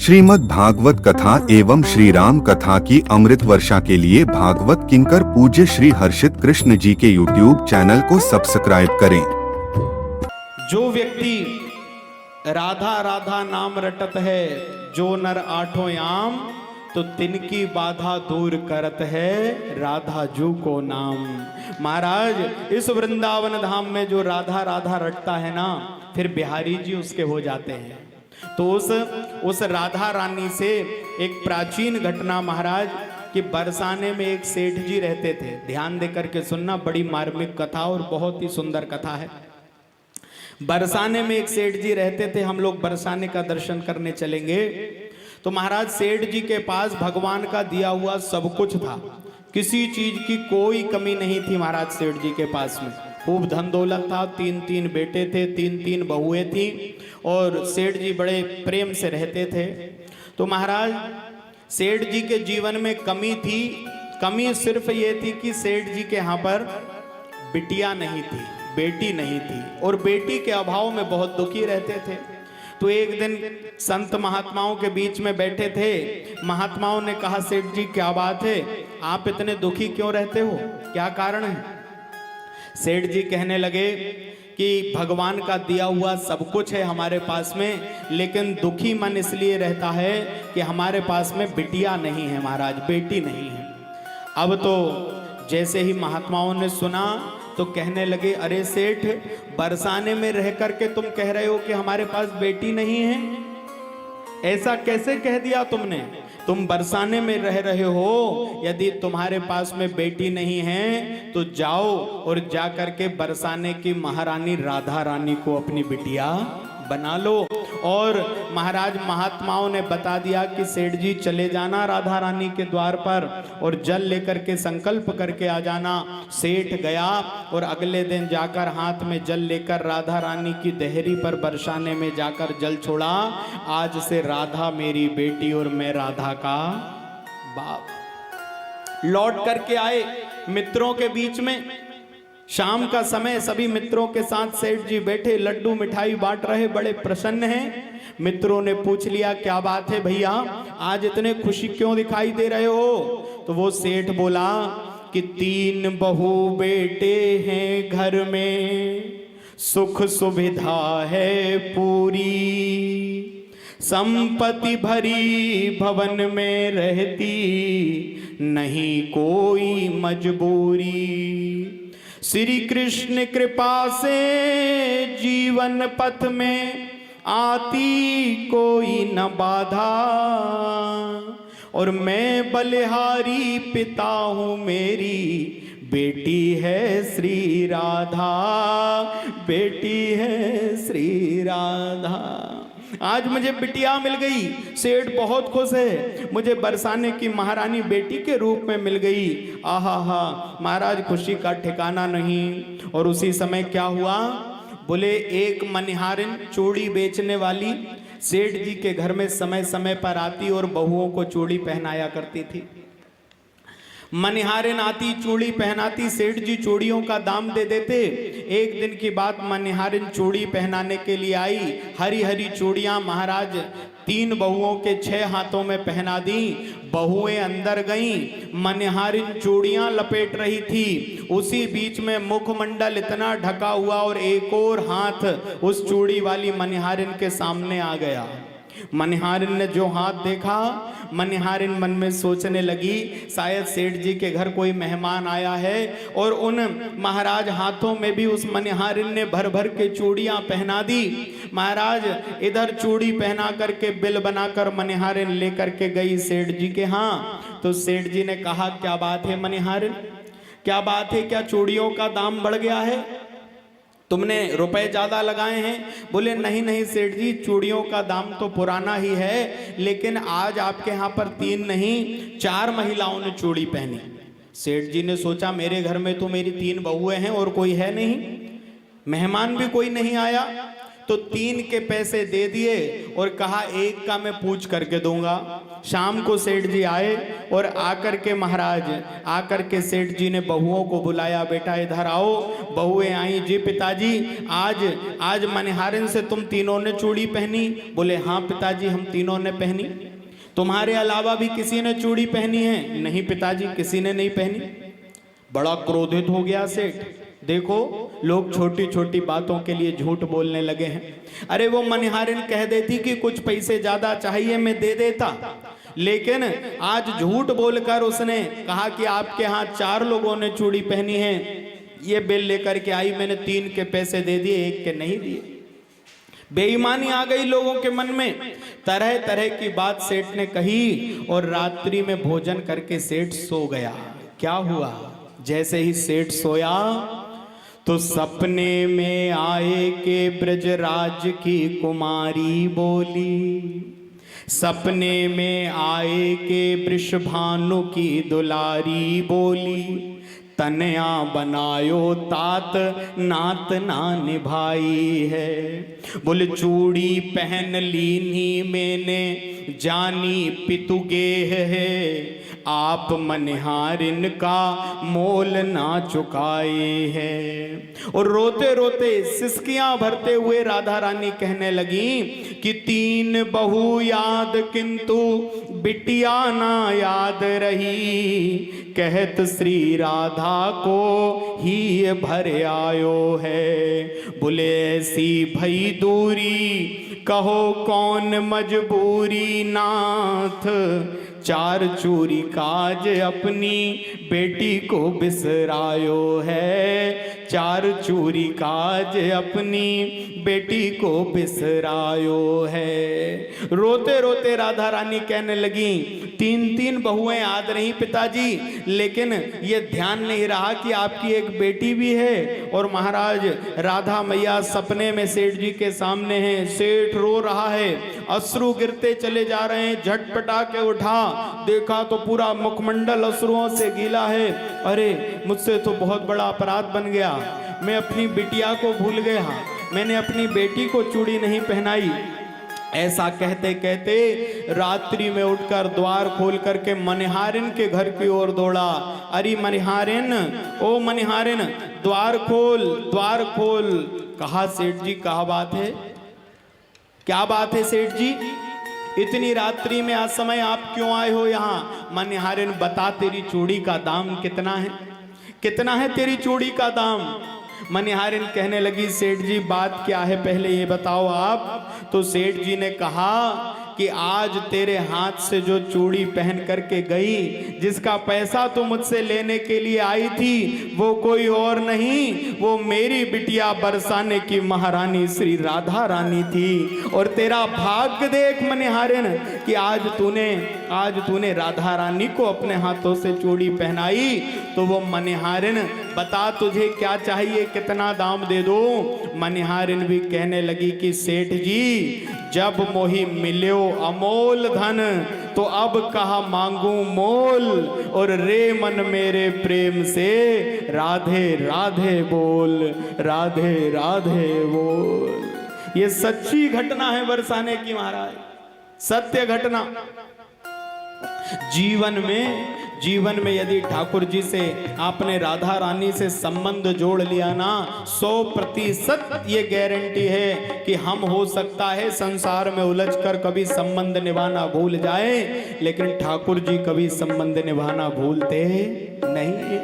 श्रीमद् भागवत कथा एवं श्री राम कथा की अमृत वर्षा के लिए भागवत किंकर पूज्य श्री हर्षित कृष्ण जी के YouTube चैनल को सब्सक्राइब करें। जो व्यक्ति राधा राधा नाम रटत है, जो नर आठों याम, तो तिनकी बाधा दूर करत है राधा जू को नाम। महाराज, इस वृंदावन धाम में जो राधा राधा रटता है ना, फिर बिहारी जी उसके हो जाते हैं। तो उस राधा रानी से एक प्राचीन घटना महाराज कि बरसाने में एक सेठ जी रहते थे। ध्यान देकर के सुनना, बड़ी मार्मिक कथा और बहुत ही सुंदर कथा है। बरसाने में एक सेठ जी रहते थे। हम लोग बरसाने का दर्शन करने चलेंगे। तो महाराज, सेठ जी के पास भगवान का दिया हुआ सब कुछ था, किसी चीज की कोई कमी नहीं थी। महाराज सेठ जी के पास में खूब धन दौलत था, तीन बेटे थे, तीन बहुएं थी, और सेठ जी बड़े प्रेम से रहते थे। तो महाराज, सेठ जी के जीवन में कमी थी। कमी सिर्फ ये थी कि सेठ जी के यहाँ पर बिटिया नहीं थी, बेटी नहीं थी, और बेटी के अभाव में बहुत दुखी रहते थे। तो एक दिन संत महात्माओं के बीच में बैठे थे। महात्माओं ने कहा, सेठ जी क्या बात है, आप इतने दुखी क्यों रहते हो, क्या कारण है? सेठ जी कहने लगे कि भगवान का दिया हुआ सब कुछ है हमारे पास में, लेकिन दुखी मन इसलिए रहता है कि हमारे पास में बिटिया नहीं है महाराज, बेटी नहीं है। अब तो जैसे ही महात्माओं ने सुना तो कहने लगे, अरे सेठ, बरसाने में रह करके तुम कह रहे हो कि हमारे पास बेटी नहीं है, ऐसा कैसे कह दिया तुमने? तुम बरसाने में रह रहे हो, यदि तुम्हारे पास में बेटी नहीं है तो जाओ और जा करके बरसाने की महारानी राधा रानी को अपनी बिटिया बना लो। और महाराज, महात्माओं ने बता दिया कि सेठ जी चले जाना राधा रानी के द्वार पर और जल लेकर के संकल्प करके आ जाना। सेठ गया और अगले दिन जाकर हाथ में जल लेकर राधा रानी की देहरी पर बरसाने में जाकर जल छोड़ा। आज से राधा मेरी बेटी और मैं राधा का बाप। लौट करके आए मित्रों के बीच में। शाम का समय, सभी मित्रों के साथ सेठ जी बैठे, लड्डू मिठाई बांट रहे, बड़े प्रसन्न हैं। मित्रों ने पूछ लिया, क्या बात है भैया, आज इतने खुशी क्यों दिखाई दे रहे हो? तो वो सेठ बोला कि 3 बहू बेटे हैं घर में, सुख सुविधा है पूरी, संपत्ति भरी भवन में रहती, नहीं कोई मजबूरी। श्री कृष्ण कृपा से जीवन पथ में आती कोई न बाधा, और मैं बलिहारी पिता हूँ, मेरी बेटी है श्री राधा, बेटी है श्री राधा। आज मुझे बिटिया मिल गई, सेठ बहुत खुश है, मुझे बरसाने की महारानी बेटी के रूप में मिल गई। आहा हा महाराज, खुशी का ठिकाना नहीं। और उसी समय क्या हुआ, बोले एक मनिहारिन चूड़ी बेचने वाली सेठ जी के घर में समय समय पर आती और बहुओं को चूड़ी पहनाया करती थी। मनिहारिन आती, चूड़ी पहनाती, सेठ जी चूड़ियों का दाम दे देते। एक दिन की बात, मनिहारिन चूड़ी पहनाने के लिए आई। हरी हरी चूड़ियां महाराज 3 बहुओं के 6 हाथों में पहना दी। बहुएं अंदर गईं, मनिहारिन चूड़ियां लपेट रही थी। उसी बीच में मुखमंडल इतना ढका हुआ और एक और हाथ उस चूड़ी वाली मनिहारिन के सामने आ गया। मनिहारिन ने जो हाथ देखा, मनिहारिन मन में सोचने लगी, शायद सेठ जी के घर कोई मेहमान आया है, और उन महाराज हाथों में भी उस मनिहारिन ने भर भर के चूड़ियां पहना दी। महाराज, इधर चूड़ी पहना करके बिल बनाकर मनिहारिन लेकर के गई सेठ जी के यहाँ। तो सेठ जी ने कहा, क्या बात है मनिहारिन, क्या बात है, क्या चूड़ियों का दाम बढ़ गया है, तुमने रुपए ज्यादा लगाए हैं? बोले नहीं नहीं सेठ जी, चूड़ियों का दाम तो पुराना ही है, लेकिन आज आपके यहाँ पर 3 नहीं 4 महिलाओं ने चूड़ी पहनी। सेठ जी ने सोचा, मेरे घर में तो मेरी 3 बहुएं हैं और कोई है नहीं, मेहमान भी कोई नहीं आया। तो 3 के पैसे दे दिए और कहा 1 का मैं पूछ करके दूंगा। शाम को सेठ जी आए और आकर के महाराज आकर के सेठ जी ने बहुओं को बुलाया, बेटा इधर आओ। बहुएं आई, जी पिताजी आज मनिहारिन से तुम तीनों ने चूड़ी पहनी? बोले हाँ पिताजी हम तीनों ने पहनी। तुम्हारे अलावा भी किसी ने चूड़ी पहनी है? नहीं पिताजी किसी ने नहीं पहनी। बड़ा क्रोधित हो गया सेठ। देखो लोग छोटी छोटी बातों के लिए झूठ बोलने लगे हैं। अरे वो मनिहारिन कह देती कि कुछ पैसे ज्यादा चाहिए मैं दे देता, लेकिन आज झूठ बोलकर उसने कहा कि आपके यहाँ 4 लोगों ने चूड़ी पहनी है, ये बिल लेकर के आई, मैंने 3 के पैसे दे दिए, 1 के नहीं दिए। बेईमानी आ गई लोगों के मन में। तरह तरह की बात सेठ ने कही और रात्रि में भोजन करके सेठ सो गया। क्या हुआ, जैसे ही सेठ सोया तो सपने में आए के ब्रजराज की कुमारी बोली, सपने में आए के वृषभानु की दुलारी बोली, तनया बनायो तात नात ना निभाई है। बोले चूड़ी पहन लीनी मैंने जानी पितु गेह है, आप मनिहारिन का मोल ना चुकाए हैं। और रोते रोते सिसकियां भरते हुए राधा रानी कहने लगी कि 3 बहू याद किंतु बिटिया ना याद रही, कहत श्री राधा को ही भर आयो है। बोले ऐसी भई दूरी कहो कौन मजबूरी नाथ, 4 चूरी काज अपनी बेटी को बिसरायो है, 4 चूरी काज अपनी बेटी को बिसरायो है। रोते रोते राधा रानी कहने लगी 3 बहुएं याद रही पिताजी, लेकिन ये ध्यान नहीं रहा कि आपकी एक बेटी भी है। और महाराज राधा मैया सपने में सेठ जी के सामने हैं, सेठ रो रहा है, अश्रु गिरते चले जा रहे हैं। झटपटा के उठा, देखा तो पूरा मुखमंडल अश्रुओं से गीला है। अरे मुझसे तो बहुत बड़ा अपराध बन गया, मैं अपनी बिटिया को भूल गया, मैंने अपनी बेटी को चूड़ी नहीं पहनाई। ऐसा कहते कहते रात्रि में उठकर द्वार खोल करके मनिहारिन के घर की ओर दौड़ा। अरे मनिहारिन, ओ मनिहारिन, द्वार खोल, द्वार खोल। कहा सेठ जी क्या बात है, क्या बात है सेठ जी, इतनी रात्रि में आज समय आप क्यों आए हो यहाँ? मनिहारिन बता तेरी चूड़ी का दाम कितना है, कितना है तेरी चूड़ी का दाम? मनिहारिन कहने लगी सेठ जी बात क्या है पहले ये बताओ आप। तो सेठ जी ने कहा कि आज तेरे हाथ से जो चूड़ी पहन करके गई, जिसका पैसा तू मुझसे लेने के लिए आई थी, वो कोई और नहीं, वो मेरी बिटिया बरसाने की महारानी श्री राधा रानी थी। और तेरा भाग्य देख मनिहारिन कि आज तूने राधा रानी को अपने हाथों से चूड़ी पहनाई। तो वो मनिहारिन बता तुझे क्या चाहिए, कितना दाम दे दो? मनिहारिन भी कहने लगी कि सेठ जी जब मोही मिल्यो अमोल धन, तो अब कहा मांगू मोल, और रे मन मेरे प्रेम से राधे राधे बोल, राधे राधे बोल। ये सच्ची घटना है बरसाने की महाराज, सत्य घटना। जीवन में यदि ठाकुर जी से आपने राधा रानी से संबंध जोड़ लिया ना, 100% ये गारंटी है कि हम हो सकता है संसार में उलझकर कभी संबंध निभाना भूल जाए, लेकिन ठाकुर जी कभी संबंध निभाना भूलते नहीं।